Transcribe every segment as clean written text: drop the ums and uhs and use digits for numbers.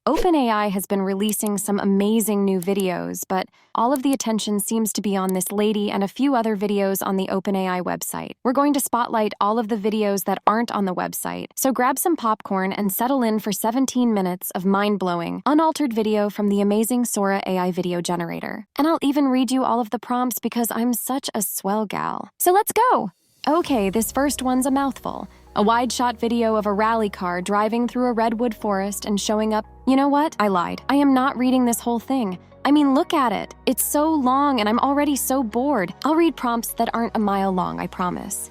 OpenAI has been releasing some amazing new videos, but all of the attention seems to be on this lady and a few other videos on the OpenAI website. We're going to spotlight all of the videos that aren't on the website, so grab some popcorn and settle in for 17 minutes of mind-blowing, unaltered video from the amazing Sora AI video generator. And I'll even read you all of the prompts because I'm such a swell gal. So let's go! Okay, this first one's a mouthful. A wide-shot video of a rally car driving through a redwood forest and showing up. You know what? I lied. I am not reading this whole thing. I mean, look at it. It's so long and I'm already so bored. I'll read prompts that aren't a mile long, I promise.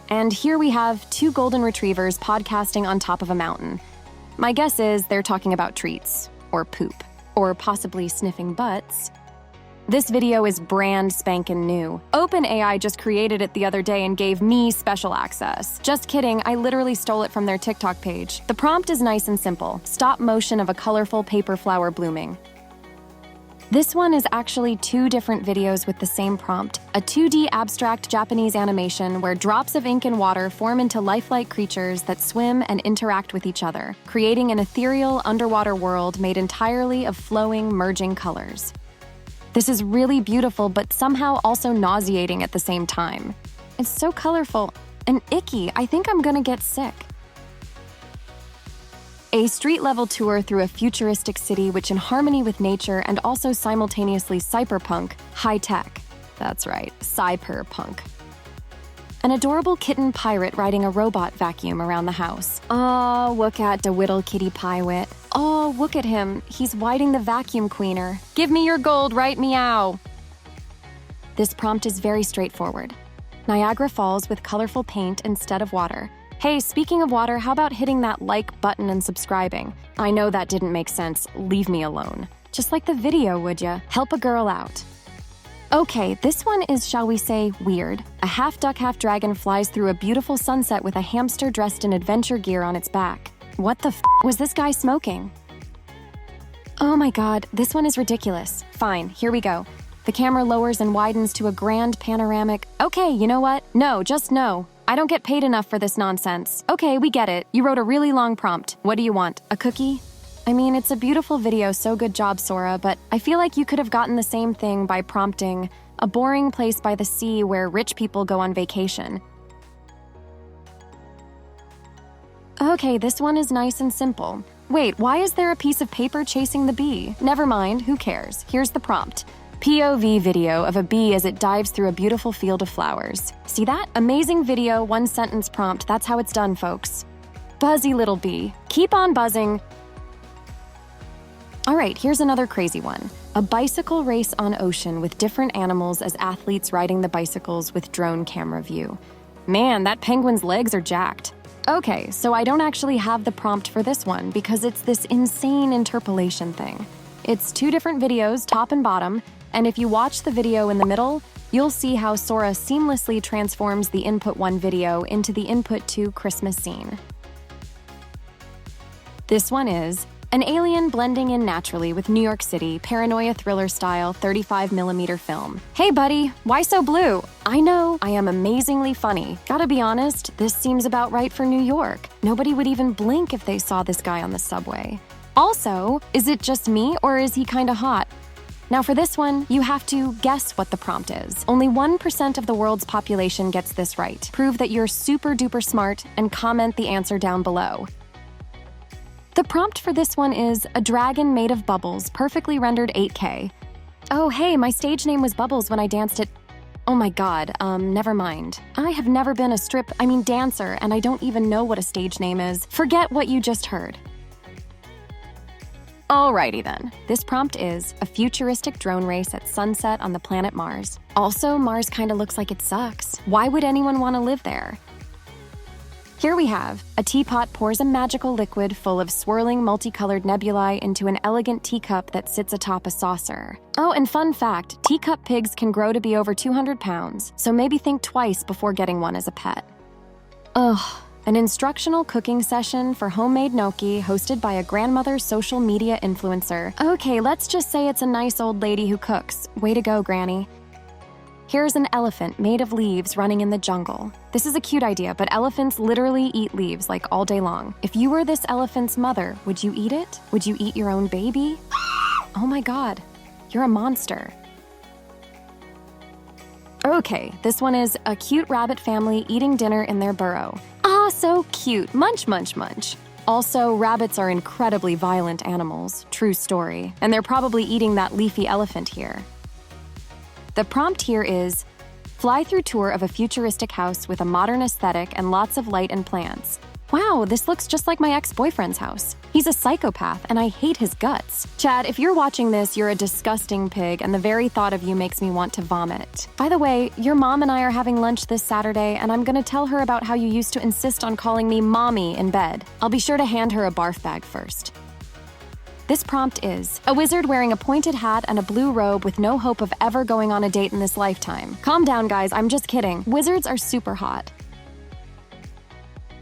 And here we have 2 golden retrievers podcasting on top of a mountain. My guess is they're talking about treats, or poop, or possibly sniffing butts. This video is brand spankin' new. OpenAI just created it the other day and gave me special access. Just kidding, I literally stole it from their TikTok page. The prompt is nice and simple. Stop motion of a colorful paper flower blooming. This one is actually 2 different videos with the same prompt. A 2D abstract Japanese animation where drops of ink and water form into lifelike creatures that swim and interact with each other, creating an ethereal underwater world made entirely of flowing, merging colors. This is really beautiful, but somehow also nauseating at the same time. It's so colorful and icky, I think I'm gonna get sick. A street-level tour through a futuristic city which in harmony with nature and also simultaneously cyberpunk, high-tech. That's right, cyberpunk. An adorable kitten pirate riding a robot vacuum around the house. Oh, look at the whittle kitty pirate. Oh, look at him. He's whiting the vacuum cleaner. Give me your gold, right meow. This prompt is very straightforward. Niagara Falls with colorful paint instead of water. Hey, speaking of water, how about hitting that like button and subscribing? I know that didn't make sense. Leave me alone. Just like the video, would ya? Help a girl out. Okay, this one is, shall we say, weird. A half-duck, half-dragon flies through a beautiful sunset with a hamster dressed in adventure gear on its back. What the f*** was this guy smoking? Oh my god, this one is ridiculous. Fine, here we go. The camera lowers and widens to a grand panoramic. Okay, you know what? No, just no. I don't get paid enough for this nonsense. Okay, we get it. You wrote a really long prompt. What do you want? A cookie? I mean, it's a beautiful video, so good job, Sora, but I feel like you could have gotten the same thing by prompting a boring place by the sea where rich people go on vacation. Okay, this one is nice and simple. Wait, why is there a piece of paper chasing the bee? Never mind, who cares? Here's the prompt. POV video of a bee as it dives through a beautiful field of flowers. See that? Amazing video, 1-sentence prompt. That's how it's done, folks. Buzzy little bee. Keep on buzzing. All right, here's another crazy one. A bicycle race on ocean with different animals as athletes riding the bicycles with drone camera view. Man, that penguin's legs are jacked. Okay, so I don't actually have the prompt for this one because it's this insane interpolation thing. It's 2 different videos, top and bottom, and if you watch the video in the middle, you'll see how Sora seamlessly transforms the Input 1 video into the Input 2 Christmas scene. This one is an alien blending in naturally with New York City, paranoia thriller-style 35mm film. Hey buddy, why so blue? I know, I am amazingly funny. Gotta be honest, this seems about right for New York. Nobody would even blink if they saw this guy on the subway. Also, is it just me or is he kinda hot? Now for this one, you have to guess what the prompt is. Only 1% of the world's population gets this right. Prove that you're super duper smart and comment the answer down below. The prompt for this one is a dragon made of bubbles, perfectly rendered 8K. Oh, hey, my stage name was Bubbles when I danced it. Oh my god, never mind. I have never been a dancer, and I don't even know what a stage name is. Forget what you just heard. Alrighty then. This prompt is a futuristic drone race at sunset on the planet Mars. Also, Mars kinda looks like it sucks. Why would anyone want to live there? Here we have, a teapot pours a magical liquid full of swirling multicolored nebulae into an elegant teacup that sits atop a saucer. Oh, and fun fact, teacup pigs can grow to be over 200 pounds, so maybe think twice before getting one as a pet. Ugh, an instructional cooking session for homemade gnocchi hosted by a grandmother's social media influencer. Okay, let's just say it's a nice old lady who cooks. Way to go, Granny. Here's an elephant made of leaves running in the jungle. This is a cute idea, but elephants literally eat leaves like all day long. If you were this elephant's mother, would you eat it? Would you eat your own baby? Oh my God, you're a monster. Okay, this one is a cute rabbit family eating dinner in their burrow. Ah, so cute. Munch, munch, munch. Also, rabbits are incredibly violent animals. True story. And they're probably eating that leafy elephant here. The prompt here is, fly through tour of a futuristic house with a modern aesthetic and lots of light and plants. Wow, this looks just like my ex-boyfriend's house. He's a psychopath, and I hate his guts. Chad, if you're watching this, you're a disgusting pig, and the very thought of you makes me want to vomit. By the way, your mom and I are having lunch this Saturday, and I'm gonna tell her about how you used to insist on calling me mommy in bed. I'll be sure to hand her a barf bag first. This prompt is, a wizard wearing a pointed hat and a blue robe with no hope of ever going on a date in this lifetime. Calm down, guys, I'm just kidding. Wizards are super hot.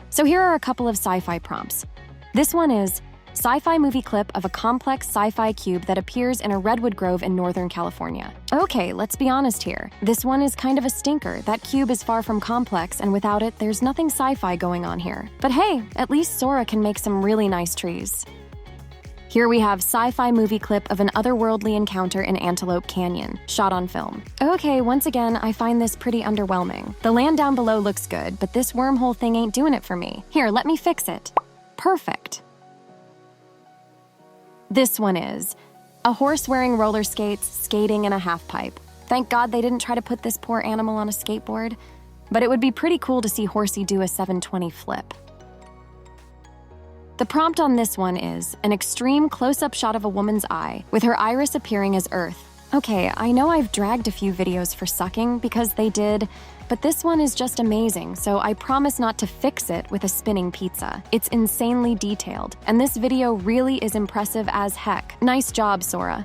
So here are a couple of sci-fi prompts. This one is, sci-fi movie clip of a complex sci-fi cube that appears in a redwood grove in Northern California. Okay, let's be honest here. This one is kind of a stinker. That cube is far from complex, and without it, there's nothing sci-fi going on here. But hey, at least Sora can make some really nice trees. Here we have sci-fi movie clip of an otherworldly encounter in Antelope Canyon, shot on film. Okay, once again, I find this pretty underwhelming. The land down below looks good, but this wormhole thing ain't doing it for me. Here, let me fix it. Perfect. This one is a horse wearing roller skates, skating in a half pipe. Thank God they didn't try to put this poor animal on a skateboard, but it would be pretty cool to see Horsey do a 720 flip. The prompt on this one is an extreme close-up shot of a woman's eye, with her iris appearing as Earth. Okay, I know I've dragged a few videos for sucking because they did, but this one is just amazing, so I promise not to fix it with a spinning pizza. It's insanely detailed, and this video really is impressive as heck. Nice job, Sora.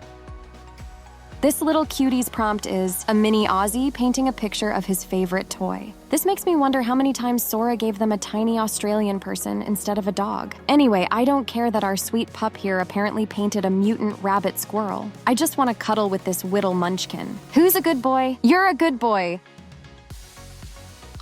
This little cutie's prompt is a mini Aussie painting a picture of his favorite toy. This makes me wonder how many times Sora gave them a tiny Australian person instead of a dog. Anyway, I don't care that our sweet pup here apparently painted a mutant rabbit squirrel. I just want to cuddle with this whittle munchkin. Who's a good boy? You're a good boy!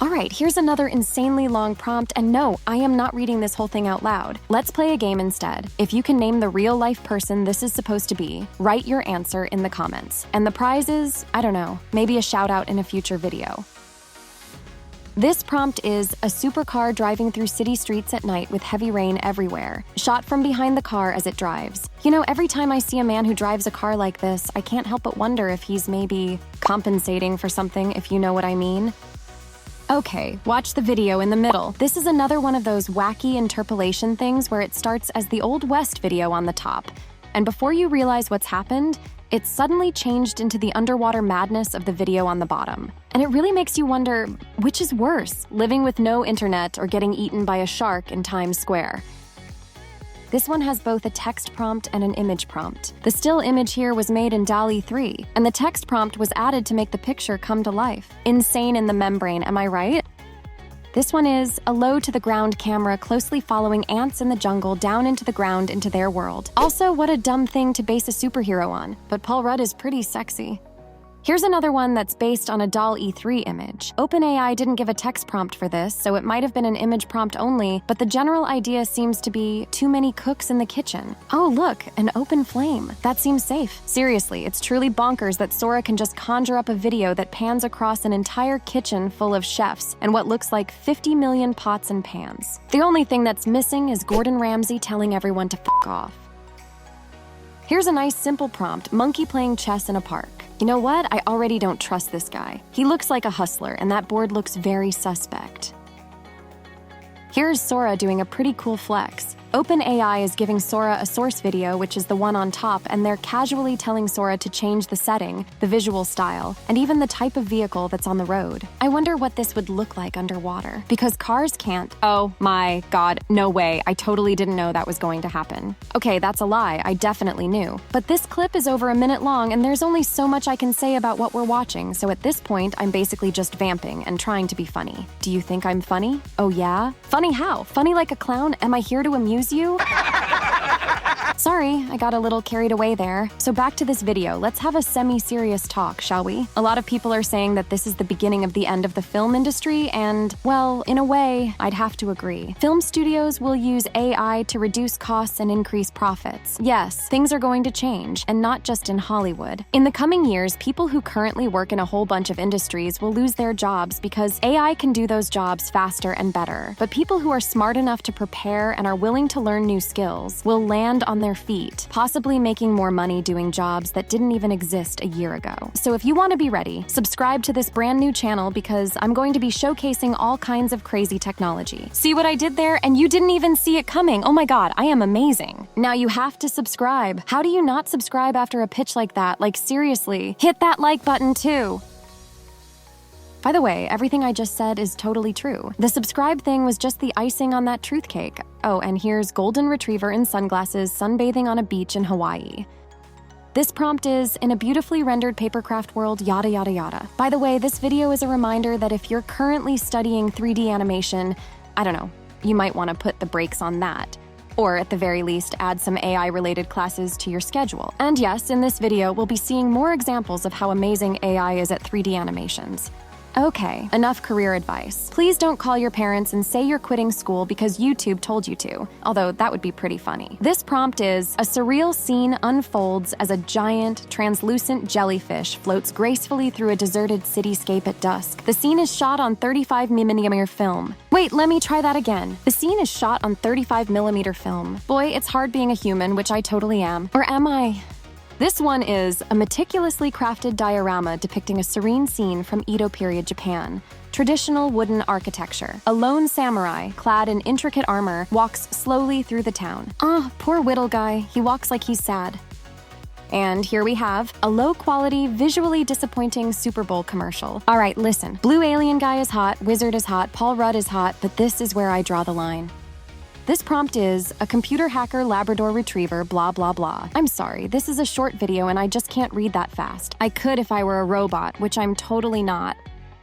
Alright, here's another insanely long prompt, and no, I am not reading this whole thing out loud. Let's play a game instead. If you can name the real-life person this is supposed to be, write your answer in the comments. And the prize is, I don't know, maybe a shout-out in a future video. This prompt is a supercar driving through city streets at night with heavy rain everywhere, shot from behind the car as it drives. You know, every time I see a man who drives a car like this, I can't help but wonder if he's maybe compensating for something, if you know what I mean. Okay, watch the video in the middle. This is another one of those wacky interpolation things where it starts as the Old West video on the top, and before you realize what's happened, it's suddenly changed into the underwater madness of the video on the bottom. And it really makes you wonder, which is worse, living with no internet or getting eaten by a shark in Times Square? This one has both a text prompt and an image prompt. The still image here was made in DALL-E 3, and the text prompt was added to make the picture come to life. Insane in the membrane, am I right? This one is a low-to-the-ground camera closely following ants in the jungle down into the ground into their world. Also, what a dumb thing to base a superhero on, but Paul Rudd is pretty sexy. Here's another one that's based on a DALL-E 3 image. OpenAI didn't give a text prompt for this, so it might have been an image prompt only, but the general idea seems to be too many cooks in the kitchen. Oh look, an open flame. That seems safe. Seriously, it's truly bonkers that Sora can just conjure up a video that pans across an entire kitchen full of chefs and what looks like 50 million pots and pans. The only thing that's missing is Gordon Ramsay telling everyone to f*** off. Here's a nice simple prompt, monkey playing chess in a park. You know what? I already don't trust this guy. He looks like a hustler, and that board looks very suspect. Here's Sora doing a pretty cool flex. OpenAI is giving Sora a source video, which is the one on top, and they're casually telling Sora to change the setting, the visual style, and even the type of vehicle that's on the road. I wonder what this would look like underwater, because cars can't. Oh my God, no way. I totally didn't know that was going to happen. Okay, that's a lie. I definitely knew. But this clip is over a minute long, and there's only so much I can say about what we're watching, so at this point, I'm basically just vamping and trying to be funny. Do you think I'm funny? Oh yeah? Funny how? Funny like a clown? Am I here to amuse you? Sorry, I got a little carried away there. So back to this video, let's have a semi-serious talk, shall we? A lot of people are saying that this is the beginning of the end of the film industry, and, well, in a way, I'd have to agree. Film studios will use AI to reduce costs and increase profits. Yes, things are going to change, and not just in Hollywood. In the coming years, people who currently work in a whole bunch of industries will lose their jobs because AI can do those jobs faster and better. But people who are smart enough to prepare and are willing to learn new skills will land on their feet, possibly making more money doing jobs that didn't even exist a year ago. So if you want to be ready, subscribe to this brand new channel because I'm going to be showcasing all kinds of crazy technology. See what I did there? And you didn't even see it coming. Oh my God, I am amazing. Now you have to subscribe. How do you not subscribe after a pitch like that? Like seriously, hit that like button too. By the way, everything I just said is totally true. The subscribe thing was just the icing on that truth cake. Oh, and here's golden retriever in sunglasses sunbathing on a beach in Hawaii. This prompt is, in a beautifully rendered papercraft world, yada yada yada. By the way, this video is a reminder that if you're currently studying 3D animation, I don't know, you might want to put the brakes on that. Or at the very least, add some AI-related classes to your schedule. And yes, in this video, we'll be seeing more examples of how amazing AI is at 3D animations. Okay, enough career advice. Please don't call your parents and say you're quitting school because YouTube told you to, although that would be pretty funny. This prompt is, a surreal scene unfolds as a giant, translucent jellyfish floats gracefully through a deserted cityscape at dusk. The scene is shot on 35mm film. Wait, let me try that again. The scene is shot on 35mm film. Boy, it's hard being a human, which I totally am. Or am I? This one is a meticulously crafted diorama depicting a serene scene from Edo period Japan. Traditional wooden architecture. A lone samurai, clad in intricate armor, walks slowly through the town. Poor Whittle guy. He walks like he's sad. And here we have a low-quality, visually disappointing Super Bowl commercial. All right, listen. Blue alien guy is hot, wizard is hot, Paul Rudd is hot, but this is where I draw the line. This prompt is, a computer hacker Labrador retriever blah blah blah. I'm sorry, this is a short video and I just can't read that fast. I could if I were a robot, which I'm totally not.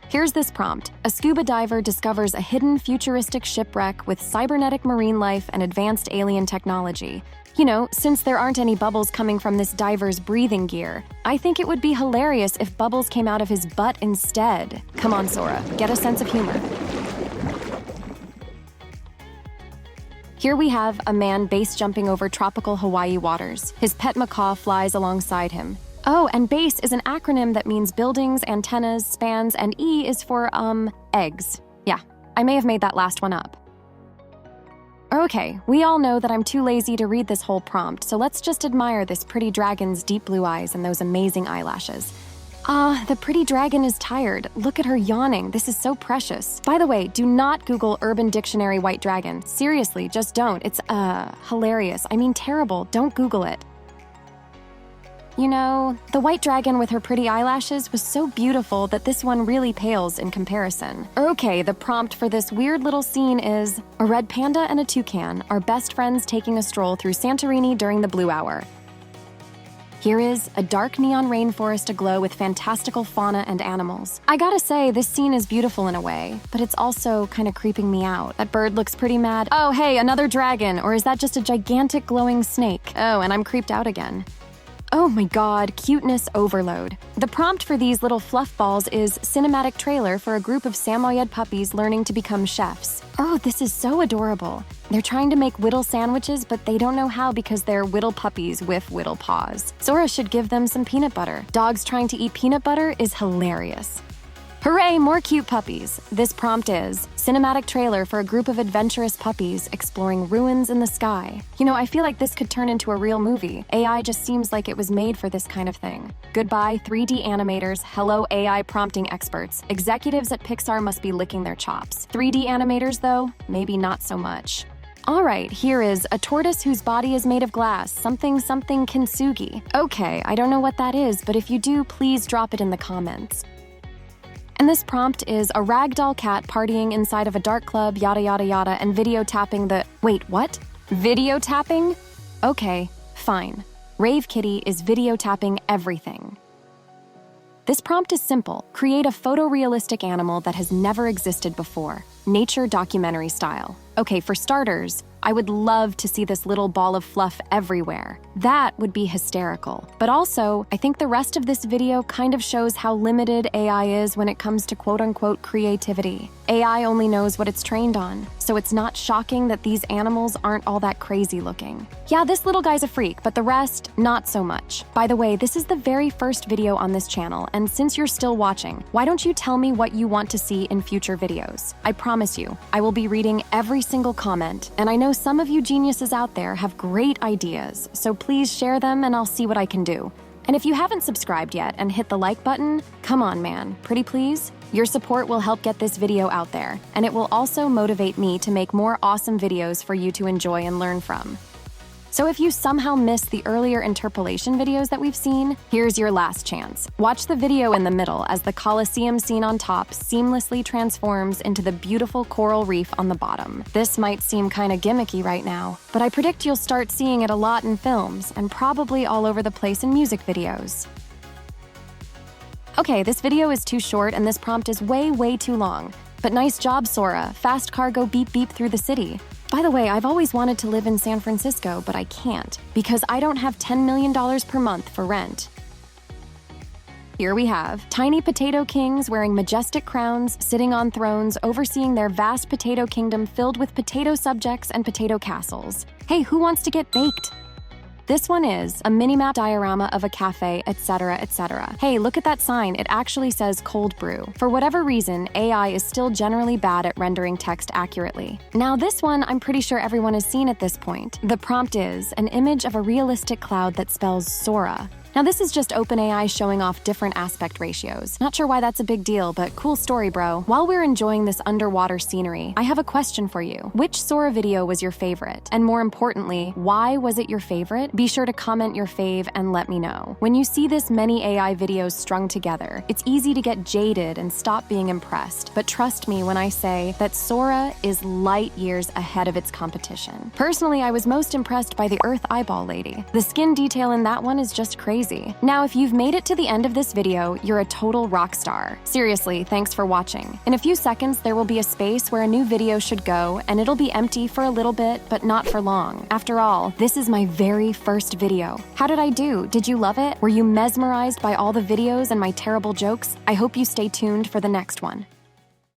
Here's this prompt. A scuba diver discovers a hidden futuristic shipwreck with cybernetic marine life and advanced alien technology. You know, since there aren't any bubbles coming from this diver's breathing gear, I think it would be hilarious if bubbles came out of his butt instead. Come on, Sora, get a sense of humor. Here we have a man base jumping over tropical Hawaii waters. His pet macaw flies alongside him. Oh, and BASE is an acronym that means buildings, antennas, spans, and E is for, eggs. Yeah, I may have made that last one up. Okay, we all know that I'm too lazy to read this whole prompt, so let's just admire this pretty dragon's deep blue eyes and those amazing eyelashes. The pretty dragon is tired. Look at her yawning. This is so precious. By the way, do not Google Urban Dictionary white dragon. Seriously, just don't. It's, hilarious. I mean, terrible. Don't Google it. You know, the white dragon with her pretty eyelashes was so beautiful that this one really pales in comparison. Okay, the prompt for this weird little scene is, a red panda and a toucan are best friends taking a stroll through Santorini during the blue hour. Here is a dark neon rainforest aglow with fantastical fauna and animals. I gotta say, this scene is beautiful in a way, but it's also kind of creeping me out. That bird looks pretty mad. Oh, hey, another dragon, or is that just a gigantic glowing snake? Oh, and I'm creeped out again. Oh my God, cuteness overload. The prompt for these little fluff balls is cinematic trailer for a group of Samoyed puppies learning to become chefs. Oh, this is so adorable. They're trying to make whittle sandwiches, but they don't know how because they're whittle puppies with whittle paws. Sora should give them some peanut butter. Dogs trying to eat peanut butter is hilarious. Hooray, more cute puppies. This prompt is, cinematic trailer for a group of adventurous puppies exploring ruins in the sky. You know, I feel like this could turn into a real movie. AI just seems like it was made for this kind of thing. Goodbye, 3D animators. Hello, AI prompting experts. Executives at Pixar must be licking their chops. 3D animators, though, maybe not so much. All right, here is a tortoise whose body is made of glass, something kintsugi. Okay, I don't know what that is, but if you do, please drop it in the comments. And this prompt is a ragdoll cat partying inside of a dark club, yada yada yada, and video tapping the— Wait, what? Video tapping? Okay, fine. Rave Kitty is video tapping everything. This prompt is simple. Create a photorealistic animal that has never existed before. Nature documentary style. Okay, for starters, I would love to see this little ball of fluff everywhere. That would be hysterical. But also, I think the rest of this video kind of shows how limited AI is when it comes to quote-unquote creativity. AI only knows what it's trained on, so it's not shocking that these animals aren't all that crazy looking. Yeah, this little guy's a freak, but the rest, not so much. By the way, this is the very first video on this channel, and since you're still watching, why don't you tell me what you want to see in future videos? I promise you, I will be reading every single comment, and I know some of you geniuses out there have great ideas, so please share them and I'll see what I can do. And if you haven't subscribed yet and hit the like button, come on, man, pretty please? Your support will help get this video out there, and it will also motivate me to make more awesome videos for you to enjoy and learn from. So if you somehow missed the earlier interpolation videos that we've seen, here's your last chance. Watch the video in the middle as the Colosseum scene on top seamlessly transforms into the beautiful coral reef on the bottom. This might seem kinda gimmicky right now, but I predict you'll start seeing it a lot in films and probably all over the place in music videos. Okay, this video is too short and this prompt is way too long. But nice job, Sora. Fast car go beep beep through the city. By the way, I've always wanted to live in San Francisco, but I can't, because I don't have $10 million per month for rent. Here we have tiny potato kings wearing majestic crowns, sitting on thrones, overseeing their vast potato kingdom filled with potato subjects and potato castles. Hey, who wants to get baked? This one is a mini-map diorama of a cafe, etc., etc. Hey, look at that sign. It actually says cold brew. For whatever reason, AI is still generally bad at rendering text accurately. Now this one, I'm pretty sure everyone has seen at this point. The prompt is an image of a realistic cloud that spells Sora. Now this is just OpenAI showing off different aspect ratios. Not sure why that's a big deal, but cool story, bro. While we're enjoying this underwater scenery, I have a question for you. Which Sora video was your favorite? And more importantly, why was it your favorite? Be sure to comment your fave and let me know. When you see this many AI videos strung together, it's easy to get jaded and stop being impressed. But trust me when I say that Sora is light years ahead of its competition. Personally, I was most impressed by the Earth Eyeball Lady. The skin detail in that one is just crazy. Now, if you've made it to the end of this video, you're a total rock star. Seriously, thanks for watching. In a few seconds, there will be a space where a new video should go, and it'll be empty for a little bit, but not for long. After all, this is my very first video. How did I do? Did you love it? Were you mesmerized by all the videos and my terrible jokes? I hope you stay tuned for the next one.